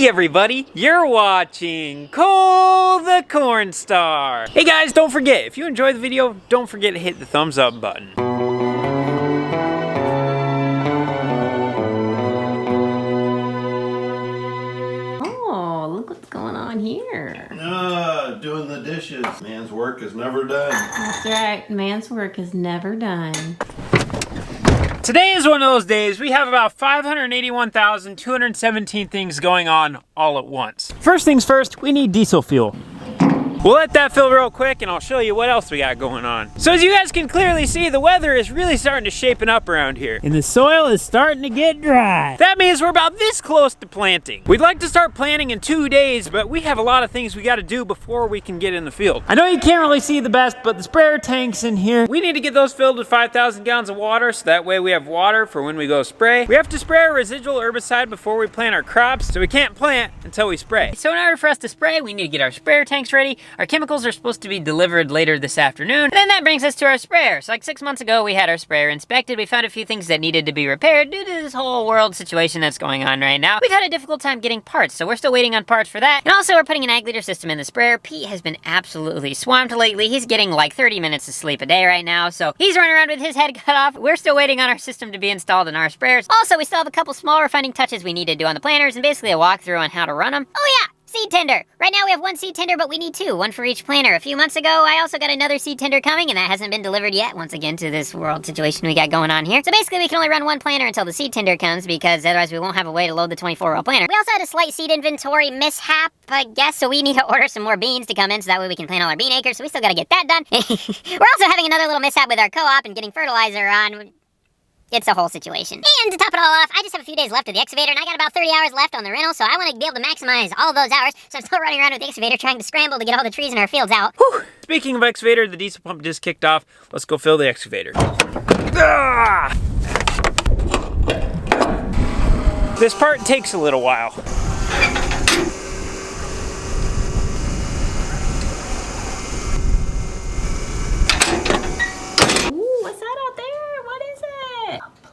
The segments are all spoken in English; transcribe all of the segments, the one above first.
Hey everybody, you're watching Cole the Cornstar. Hey guys, don't forget, if you enjoyed the video, don't forget to hit the thumbs up button. Oh, look what's going on here. Doing the dishes. Man's work is never done. That's right, man's work is never done. Today is one of those days we have about 581,217 things going on all at once. First things first, we need diesel fuel. We'll let that fill real quick and I'll show you what else we got going on. So as you guys can clearly see, the weather is really starting to shapen up around here. And the soil is starting to get dry. That means we're about this close to planting. We'd like to start planting in 2 days, but we have a lot of things we gotta do before we can get in the field. I know you can't really see the best, but the sprayer tank's in here. We need to get those filled with 5,000 gallons of water, so that way we have water for when we go spray. We have to spray our residual herbicide before we plant our crops, so we can't plant until we spray. So in order for us to spray, we need to get our sprayer tanks ready. Our chemicals are supposed to be delivered later this afternoon. And then that brings us to our sprayer. So like 6 months ago, we had our sprayer inspected. We found a few things that needed to be repaired due to this whole world situation that's going on right now. We've had a difficult time getting parts, so we're still waiting on parts for that. And also we're putting an ag leader system in the sprayer. Pete has been absolutely swamped lately. He's getting like 30 minutes of sleep a day right now. So he's running around with his head cut off. We're still waiting on our system to be installed in our sprayers. Also, we still have a couple small refining touches we need to do on the planters and basically a walkthrough on how to run them. Oh yeah! Seed tender. Right now we have 1 seed tender, but we need 2, one for each planter. A few months ago, I also got another seed tender coming, and that hasn't been delivered yet, once again, to this world situation we got going on here. So basically, we can only run 1 planter until the seed tender comes, because otherwise we won't have a way to load the 24-row planter. We also had a slight seed inventory mishap, I guess, so we need to order some more beans to come in, so that way we can plant all our bean acres, so we still gotta get that done. We're also having another little mishap with our co-op and getting fertilizer on. It's a whole situation. And to top it all off, I just have a few days left of the excavator, and I got about 30 hours left on the rental, so I want to be able to maximize all those hours, so I'm still running around with the excavator trying to scramble to get all the trees in our fields out. Whew. Speaking of excavator, the diesel pump just kicked off. Let's go fill the excavator. Ah! This part takes a little while.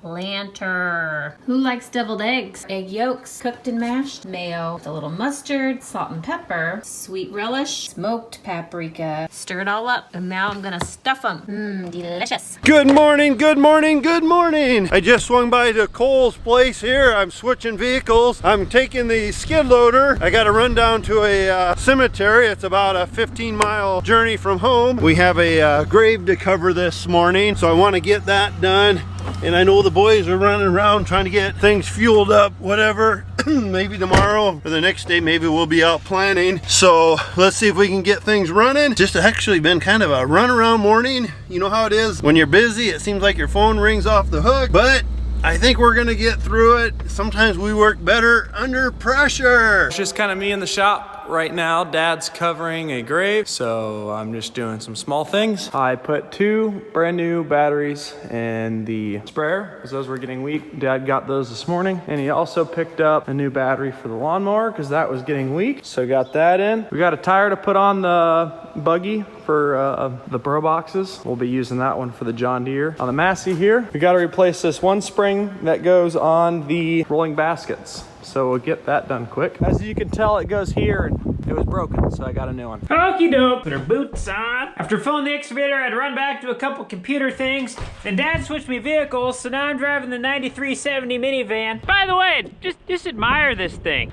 Planter. Who likes deviled eggs? Egg yolks, cooked and mashed, mayo, with a little mustard, salt and pepper, sweet relish, smoked paprika. Stir it all up, and now I'm gonna stuff them. Mmm, delicious. Good morning, good morning, good morning. I just swung by to Cole's place here. I'm switching vehicles. I'm taking the skid loader. I gotta run down to a cemetery. It's about a 15-mile journey from home. We have a grave to cover this morning, so I wanna get that done. And I know the boys are running around trying to get things fueled up, whatever. Maybe tomorrow or the next day, maybe we'll be out planning. So let's see if we can get things running. Just actually been kind of a run around morning. You know how it is when you're busy, it seems like your phone rings off the hook, but I think we're gonna get through it. Sometimes we work better under pressure. It's just kind of me in the shop right now. Dad's covering a grave, so I'm just doing some small things. I put 2 brand new batteries in the sprayer because those were getting weak. Dad got those this morning, and he also picked up a new battery for the lawnmower because that was getting weak, so got that in. We got a tire to put on the buggy for the Pro boxes. We'll be using that one for the John Deere. On the Massey here, we got to replace this one spring that goes on the rolling baskets. So we'll get that done quick. As you can tell, it goes here and it was broken, so I got a new one. Okie doke, put our boots on. After filling the excavator, I had to run back to a couple computer things. Then Dad switched me vehicles, so now I'm driving the 9370 minivan. By the way, just admire this thing.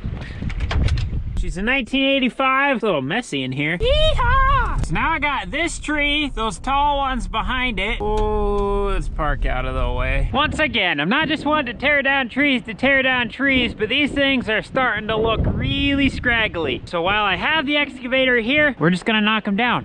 She's a 1985, it's a little messy in here. Yeehaw! So now I got this tree, those tall ones behind it. Oh, let's park out of the way. Once again, I'm not just one to tear down trees, but these things are starting to look really scraggly. So while I have the excavator here, we're just gonna knock them down.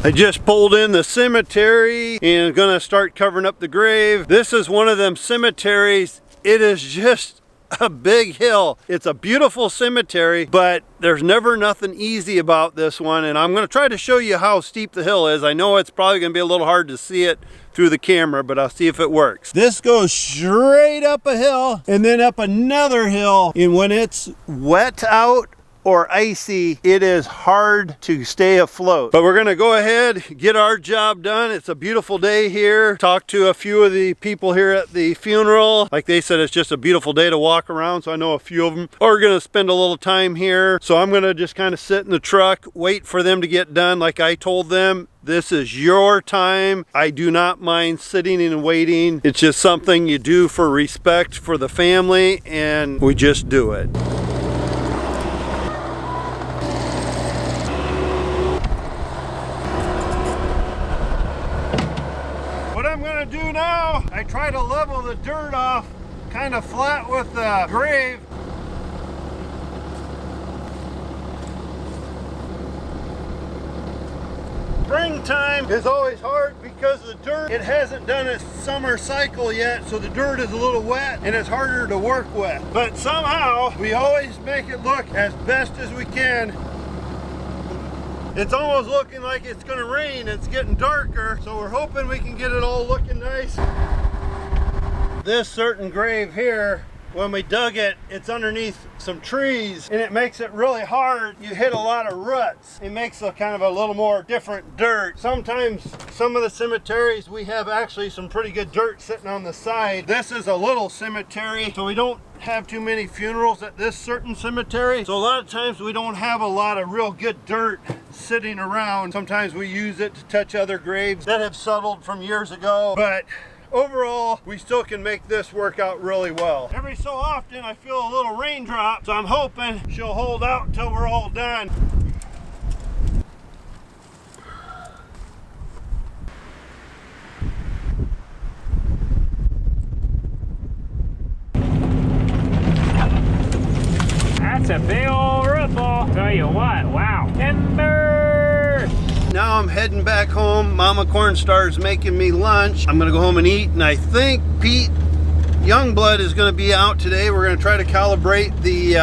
I just pulled in the cemetery and gonna start covering up the grave. This is one of them cemeteries. It is just a big hill. It's a beautiful cemetery, but there's never nothing easy about this one. And I'm gonna try to show you how steep the hill is. I know it's probably gonna be a little hard to see it through the camera, but I'll see if it works. This goes straight up a hill and then up another hill. And when it's wet out, or icy, it is hard to stay afloat. But we're gonna go ahead, get our job done. It's a beautiful day here. Talked to a few of the people here at the funeral. Like they said, it's just a beautiful day to walk around, so I know a few of them are gonna spend a little time here. So I'm gonna just kind of sit in the truck, wait for them to get done. Like I told them, this is your time. I do not mind sitting and waiting. It's just something you do for respect for the family, and we just do it. What I'm gonna do now, I try to level the dirt off kind of flat with the grave. Springtime is always hard because the dirt, it hasn't done its summer cycle yet, so the dirt is a little wet and it's harder to work with. But somehow, we always make it look as best as we can. It's almost looking like it's gonna rain. It's getting darker, so we're hoping we can get it all looking nice. This certain grave here, when we dug it, it's underneath some trees and it makes it really hard. You hit a lot of ruts. It makes a kind of a little more different dirt. Sometimes some of the cemeteries, we have actually some pretty good dirt sitting on the side. This is a little cemetery, so we don't have too many funerals at this certain cemetery. So a lot of times we don't have a lot of real good dirt sitting around. Sometimes we use it to touch other graves that have settled from years ago. But overall, we still can make this work out really well. Every so often, I feel a little raindrop, so I'm hoping she'll hold out until we're all done. That's a big old ripple. Tell you what, wow. Timber! Now I'm heading back home. Mama Cornstar is making me lunch. I'm gonna go home and eat, and I think Pete Youngblood is gonna be out today. We're gonna try to calibrate the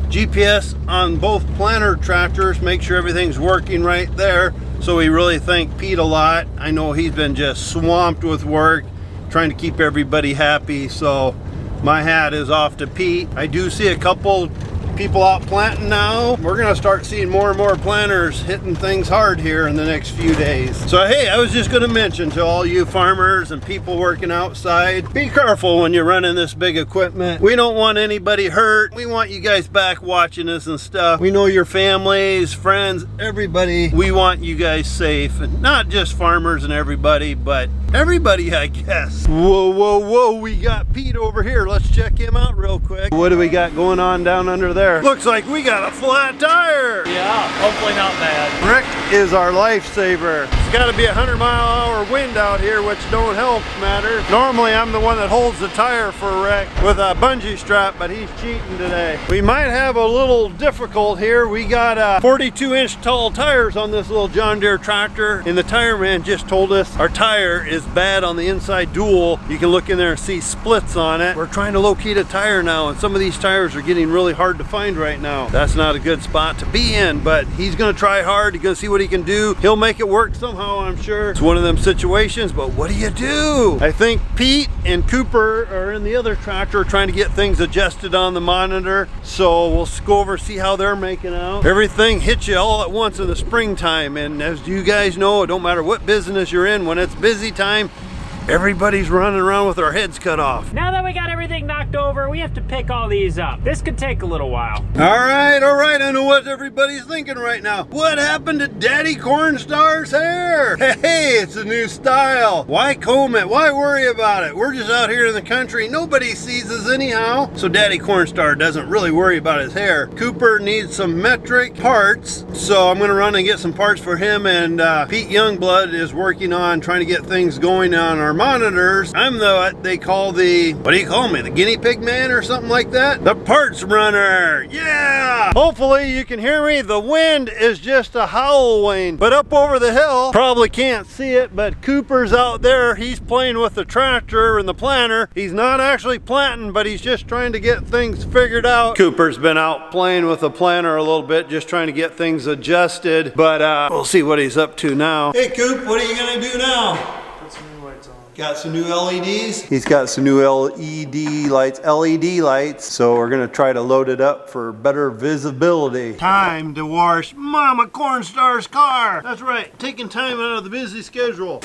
GPS on both planter tractors, make sure everything's working right there. So we really thank Pete a lot. I know he's been just swamped with work, trying to keep everybody happy. So my hat is off to Pete. I do see a couple people out planting now. We're gonna start seeing more and more planters hitting things hard here in the next few days. So hey, I was just gonna mention to all you farmers and people working outside, be careful when you're running this big equipment. We don't want anybody hurt. We want you guys back watching us and stuff. We know your families, friends, everybody. We want you guys safe, and not just farmers and everybody, but everybody, I guess. Whoa, whoa, whoa, we got Pete over here. Let's check him out real quick. What do we got going on down under there? Looks like we got a flat tire. Yeah, hopefully not bad. Rick is our lifesaver. It's got to be 100-mile-an-hour wind out here, which don't help matters. Normally, I'm the one that holds the tire for Rick with a bungee strap, but he's cheating today. We might have a little difficult here. We got 42-inch tall tires on this little John Deere tractor, and the tire man just told us our tire is bad on the inside dual. You can look in there and see splits on it. We're trying to locate a tire now, and some of these tires are getting really hard to find right now. That's not a good spot to be in, but he's gonna try hard. He's gonna see what he can do. He'll make it work somehow, I'm sure. It's one of them situations, but what do you do? I think Pete and Cooper are in the other tractor trying to get things adjusted on the monitor, so we'll go over and see how they're making out. Everything hits you all at once in the springtime, and as you guys know, it don't matter what business you're in, when it's busy time, everybody's running around with our heads cut off. Now that we got everything knocked over, we have to pick all these up. This could take a little while. All right, I know what everybody's thinking right now. What happened to Daddy Cornstar's hair? Hey, it's a new style. Why comb it? Why worry about it? We're just out here in the country. Nobody sees us anyhow. So Daddy Cornstar doesn't really worry about his hair. Cooper needs some metric parts, so I'm gonna run and get some parts for him, and Pete Youngblood is working on trying to get things going on our monitors. I'm what they call the, what do you call me? The guinea pig man or something like that? The parts runner. Yeah! Hopefully you can hear me. The wind is just a howling. But up over the hill, probably can't see it, but Cooper's out there. He's playing with the tractor and the planter. He's not actually planting, but he's just trying to get things figured out. Cooper's been out playing with the planter a little bit, just trying to get things adjusted. But we'll see what he's up to now. Hey Coop, what are you gonna do now? Put some new lights on. Got some new LEDs. He's got some new LED lights, so we're gonna try to load it up for better visibility. Time to wash Mama Cornstar's car. That's right, taking time out of the busy schedule.